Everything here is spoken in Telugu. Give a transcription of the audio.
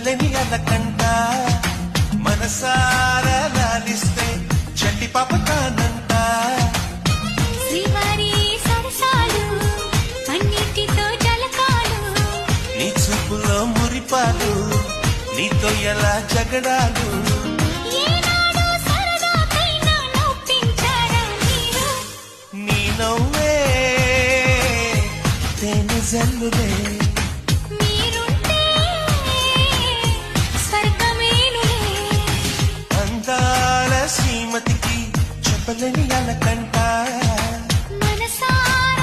చెప్పలేని అలకంట మనసారా లాలిస్తే చంటి పాప కానంట శ్రీవారి సరసాలు అన్నిటితో జలకాలు నీ చూపులో మురిపాలు నీతో ఎలా జగడాలు ఏనాడు సరదాకైనా నొప్పించారా మీరు నీ నవ్వే తేనె జల్లులే మీరుంటే స్వర్గమేనులే అందాల శ్రీమతికి చెప్పలేని అలకంట మనసారా